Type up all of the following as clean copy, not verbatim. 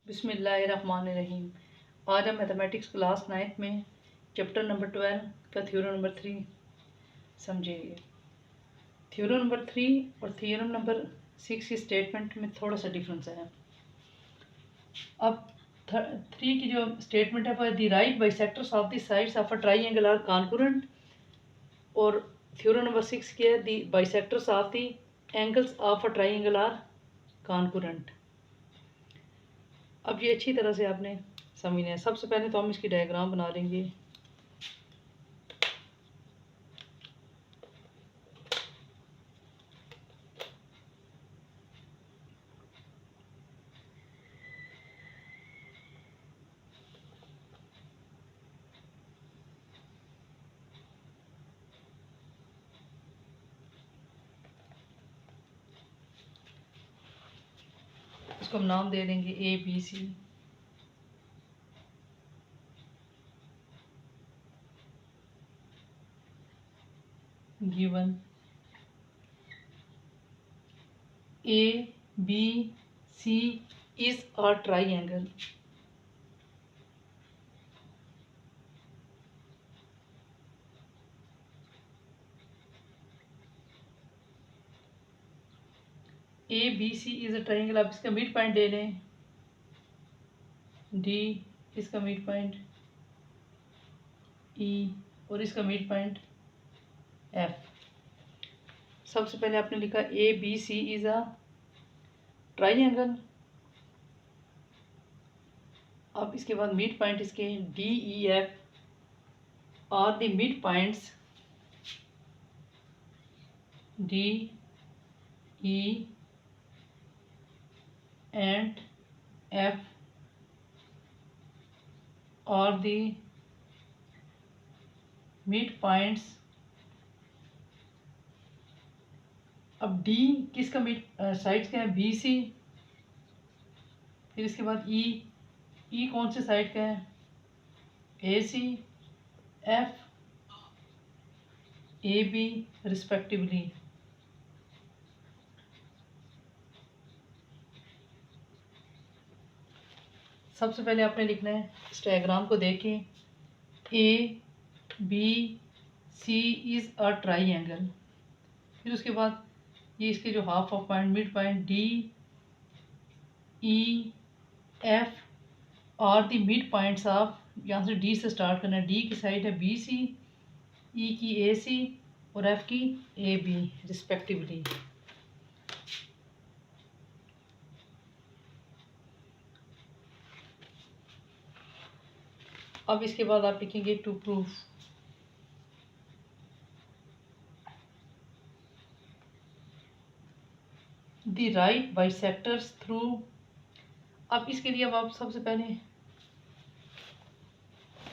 बिस्मिल्लाहिर्रहमानिर्रहीम। आज हम मैथमेटिक्स क्लास 9 में चैप्टर नंबर 12 का थ्योरम नंबर 3 समझेंगे। थ्योरम नंबर 3 और थ्योरम नंबर 6 की स्टेटमेंट में थोड़ा सा डिफरेंस है। अब 3 की जो स्टेटमेंट है वो the right bisectors of the sides of a triangle are concurrent, और थ्योरम नंबर 6 की है the bisectors of the angles of a triangle are concurrent. अब ये अच्छी तरह से आपने समझना है। सबसे पहले तो हम इसकी डायग्राम बना लेंगे। इसको हम नाम दे देंगे ABC। Given ABC is a triangle. ABC is a triangle। आप इसका मिड पॉइंट ले लें D, इसका मिड पॉइंट E और इसका मिड पॉइंट F। सबसे पहले आपने लिखा ABC is a triangle। अब इसके बाद मिड पॉइंट इसके DEF और the mid points DE and F और द मिड पॉइंट्स। अब D किसका मिड साइड्स का है BC, फिर इसके बाद E कौन से साइड का है AC, F, AB रिस्पेक्टिवली। सबसे पहले आपने लिखना है, इस डायग्राम को देखें, ABC इज़ अ ट्राइंगल। फिर उसके बाद ये इसके जो half of point mid point DEF और द मिड पॉइंट्स ऑफ, यहाँ से D से स्टार्ट करना है। D की साइड है BC, E की AC और F की AB रिस्पेक्टिवली। अब इसके बाद आप लिखेंगे to proof the right bisectors through. अब इसके लिए अब आप सबसे पहले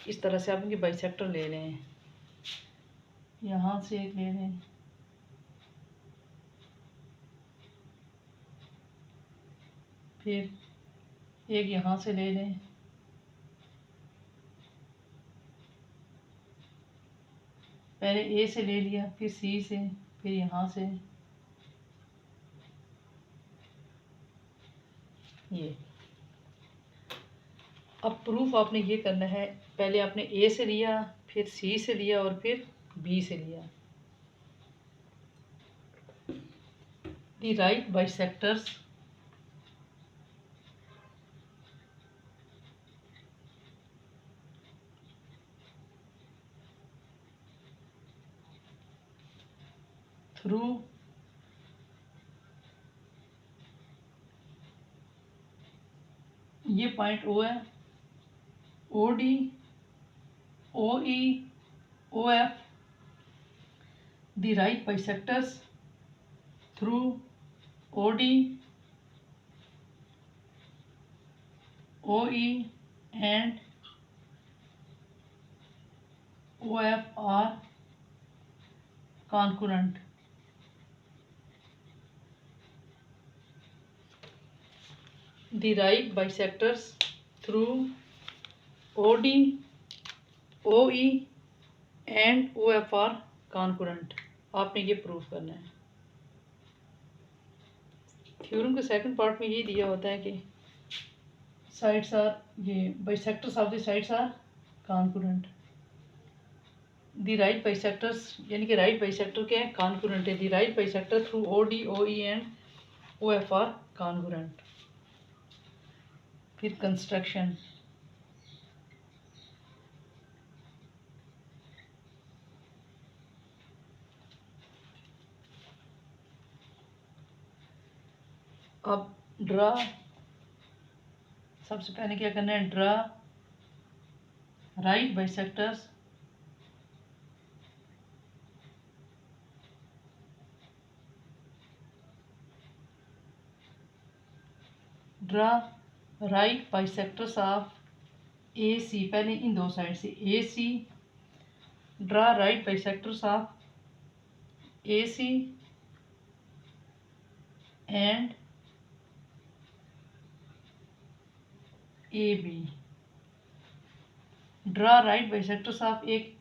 इस तरह से आप इनके बाइसेक्टर ले रहे हैं। यहाँ से एक ले लें, फिर एक यहाँ से ले लें, पहले A से ले लिया, फिर C से, फिर यहाँ से ये। अब प्रूफ आपने ये करना है, पहले आपने A से लिया, फिर C से लिया और फिर B से लिया। द राइट बाइसेक्टर्स थ्रू ये पॉइंट O है, OD, OE, OF। The right bisectors through OD, OE and OF are concurrent। The right bisectors through OD, OE and OF are concurrent। आपने ये प्रूफ करना है। Theorem के second part में ये दिया होता है कि sides are ये bisectors of the sides are congruent. The right bisectors यानी कि right bisector क्या है, congruent है. The right bisector through OD, OE and OF are congruent. फिर construction. अब ड्रा, सबसे पहले क्या करना है, draw right bisectors draw right bisectors of A C. पहले इन दो साइड से A C. Draw right bisectors of A C and A B. Draw right bisectors of एक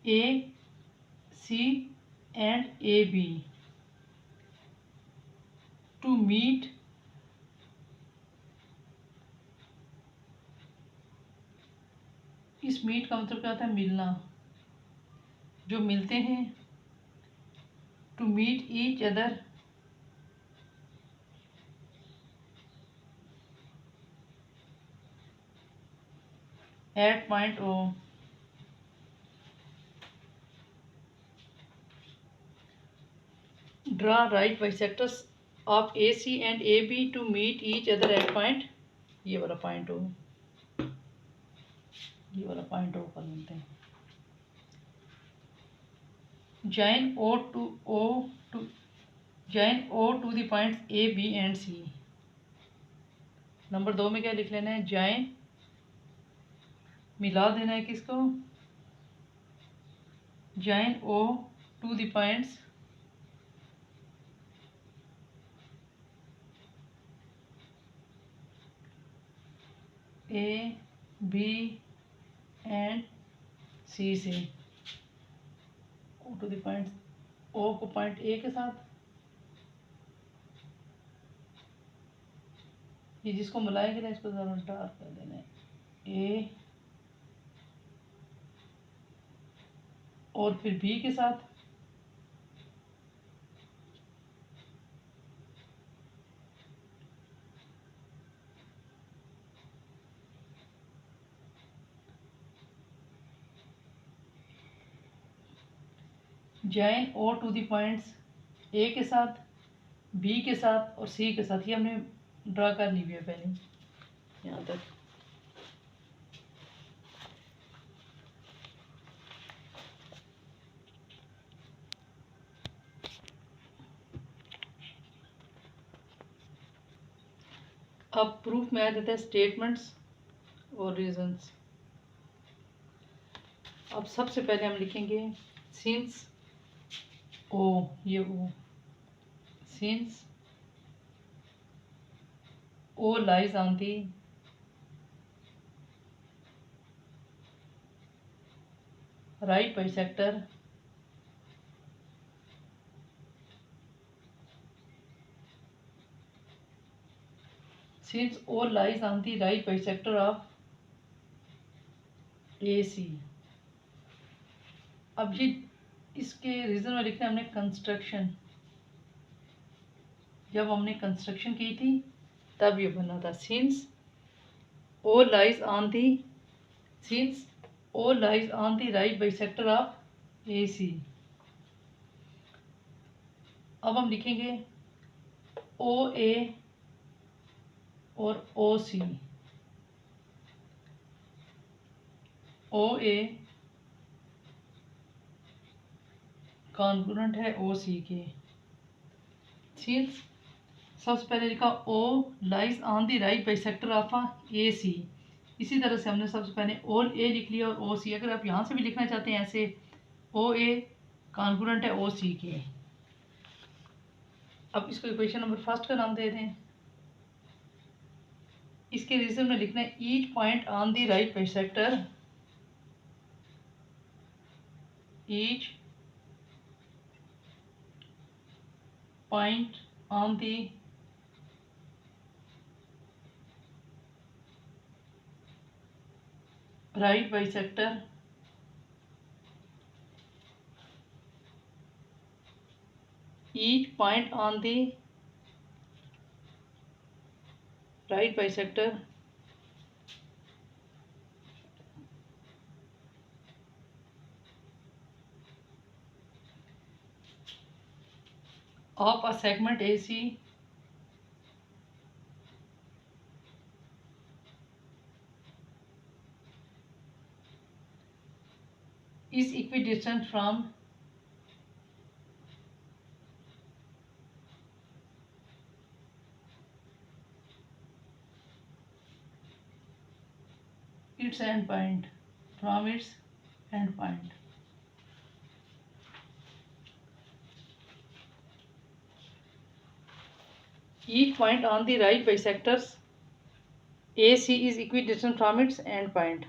A C and A B to meet इस meet का मतलब क्या होता है, मिलना. जो मिलते हैं, to meet each other at point O. Draw right bisectors of A C and A B to meet each other at point, ये वाला पॉइंट ओ, ये वाला पॉइंट ओ कर लेते हैं. join O to the points A, B and C. Number 2 में क्या लिख लेना है, join, मिला देना है किसको, join O to the points A, B and C से. O to the points, O को पॉइंट A के साथ, ये जिसको मिलाएंगे ना इसको जरा डार्क कर देना है, A और फिर B के साथ, join O to the points A के साथ, B के साथ और C के साथ. ये हमने ड्रा कर ली हुई है पहले यहाँ तक. अब प्रूफ में आ जाता है स्टेटमेंट्स और रीजंस. अब सबसे पहले हम लिखेंगे सिंस ओ, ये O, since O lies on the right bisector since O lies on the right bisector of AC. अब ये इसके रीजन में लिखना है हमने कंस्ट्रक्शन. जब हमने कंस्ट्रक्शन की थी तब ये बना था, since O lies on the right bisector of AC. अब हम लिखेंगे OA और OC. OA कॉन्ग्रुएंट है OC के. सिंस सबसे पहले लिखा O lies on the right bisector of AC. इसी तरह से हमने सबसे पहले ऑल A लिख लिया और OC. अगर आप यहाँ से भी लिखना चाहते हैं ऐसे, OA कॉन्ग्रुएंट है OC के. अब इसको इक्वेशन नंबर फर्स्ट का नाम दे दें. इसके रीजन में लिखना है each point on the right bisector, each point on the right bisector each point on the right bisector of a segment AC is equidistant from its endpoint. From its endpoint. Each point on the right bisectors AC is equidistant from its endpoint.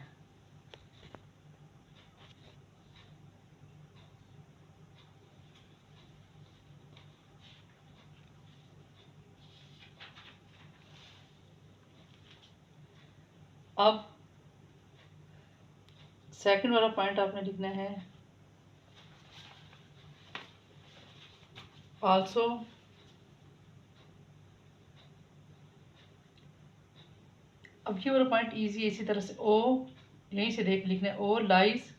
अब second वाला point आपने लिखना है also अब ये वाला point easy है, इसी तरह से ओ यहीं से देख लिखना है, O lies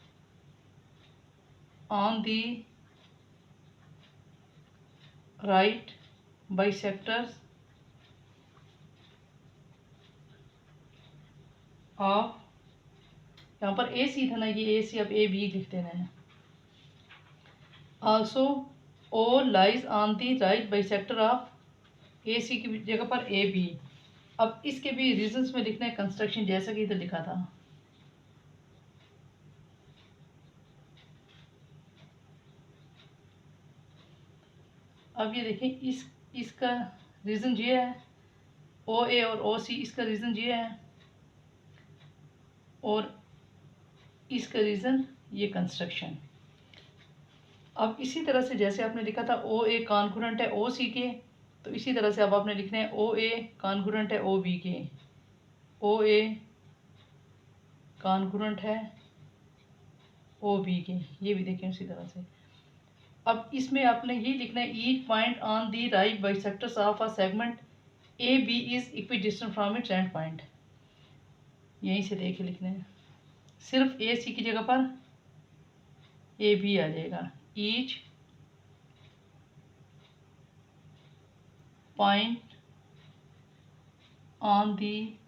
on the right bisectors of, यहाँ पर ए सी था ना, ये ए सी अब ए बी लिख देना है। Also O lies on the right bisector of A C की जगह पर ए बी। अब इसके भी रीजंस में लिखना है कंस्ट्रक्शन, जैसा कि इधर लिखा था। अब ये देखें, इसका रीज़न ये है, ओ ए और ओ सी, इसका रीज़न ये है, और इसका रीज़न ये कंस्ट्रक्शन। अब इसी तरह से जैसे आपने लिखा था ओ ए कॉन्ग्रुएंट है ओ सी के, तो इसी तरह से अब आपने लिखना है ओ ए कॉन्ग्रुएंट है ओ बी के, ओ ए कॉन्ग्रुएंट है ओ बी के, ये भी देखें उसी तरह से। अब इसमें आपने ये लिखना है each point on the right bisectors of a segment A B is equidistant from its end point. यहीं से देख के लिखना है, सिर्फ ए सी की जगह पर ए बी आ जाएगा। Each point on the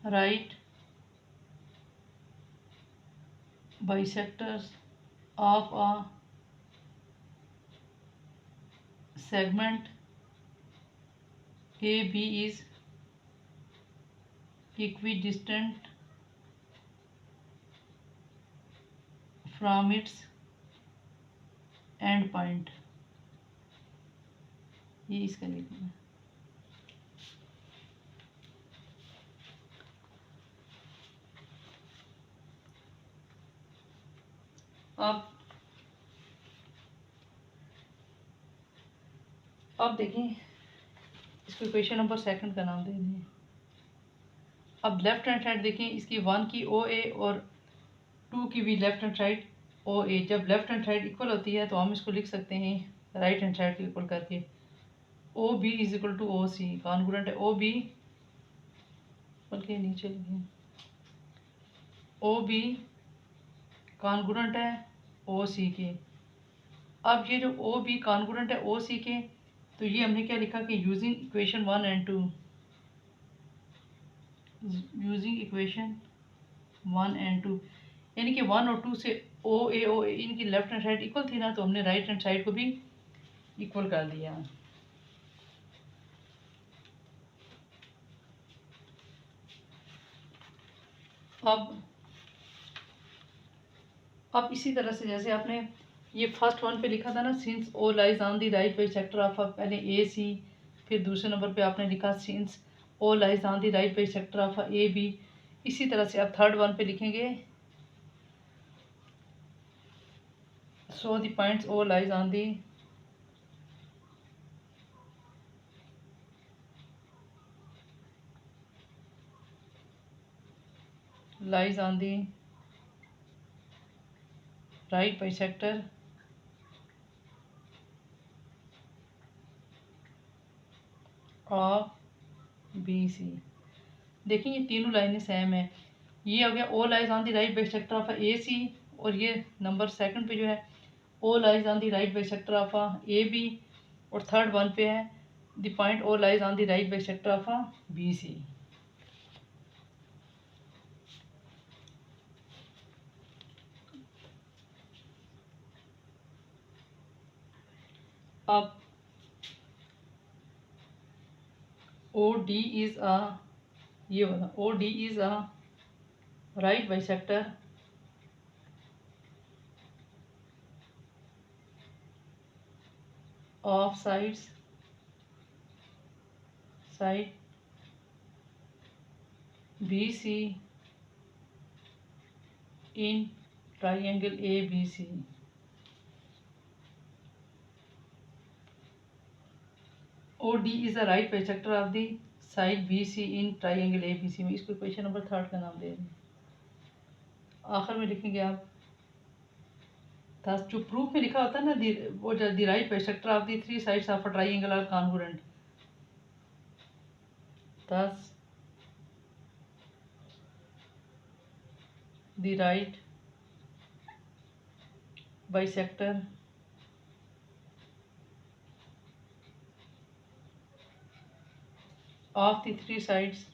right bisectors of a segment AB is equidistant from its end point। ये इसका लिखना है। अब देखिए, इसको क्वेश्चन नंबर सेकंड का नाम दे दें। अब लेफ्ट हैंड साइड देखिए, इसकी 1 की ओ ए और 2 की भी लेफ्ट हैंड साइड ओ ए। जब लेफ्ट हैंड साइड इक्वल होती है तो हम इसको लिख सकते हैं राइट हैंड साइड को इक्वल करके, O B is equal to O C. Congruent है ओ बी, बल्कि नीचे लिखें, ओ बी कॉन्ग्रुएंट है ओ सी के। अब ये जो ओ बी कॉन्ग्रुएंट है ओ सी के, तो ये हमने क्या लिखा कि using equation 1 and 2, using equation 1 and 2, यानी कि 1 और 2 से ओ ए इनकी लेफ्ट हैंड साइड इक्वल थी ना, तो हमने राइट हैंड साइड को भी इक्वल कर दिया। अब इसी तरह से जैसे आपने ये फर्स्ट वन पे लिखा था ना, since O lies on the right bisector of, पहले ए सी, फिर दूसरे नंबर पे आपने लिखा since O lies on the right bisector of A B. इसी तरह से आप थर्ड वन पे लिखेंगे so the points O lies on the lies on the right bisector of B C. देखिए ये तीनों लाइनें सेम है। ये हो गया O lies on the right bisector of A C, और ये नंबर सेकंड पे जो है O lies on the right bisector of A B, और थर्ड वन पे है the point O lies on the right bisector of B C. अब O D is a, ये वाला O D is a right bisector of side B C in triangle A B C. O D is the right bisector of the side B C in triangle A B सी में। इसको question number third का नाम दे रहे हैं। आखिर में लिखेंगे आप था जो प्रूफ में लिखा होता है ना, वो the right bisector of the three sides of a triangle are congruent, thus the right bisector of the three sides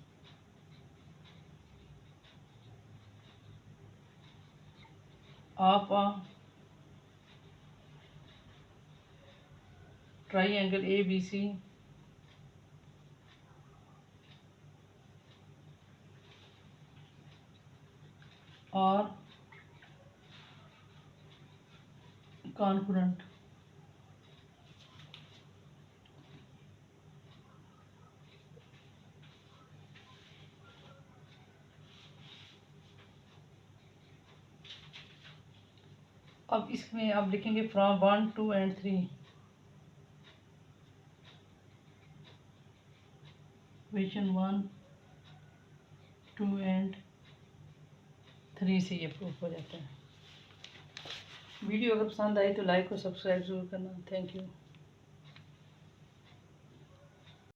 of a triangle ABC are congruent। अब इसमें आप लिखेंगे फ्रॉम 1 2 and 3, क्वेश्चन 1 2 and 3 से ये प्रूफ हो जाता है। Video अगर पसंद आई तो लाइक और सब्सक्राइब जरूर करना। Thank you.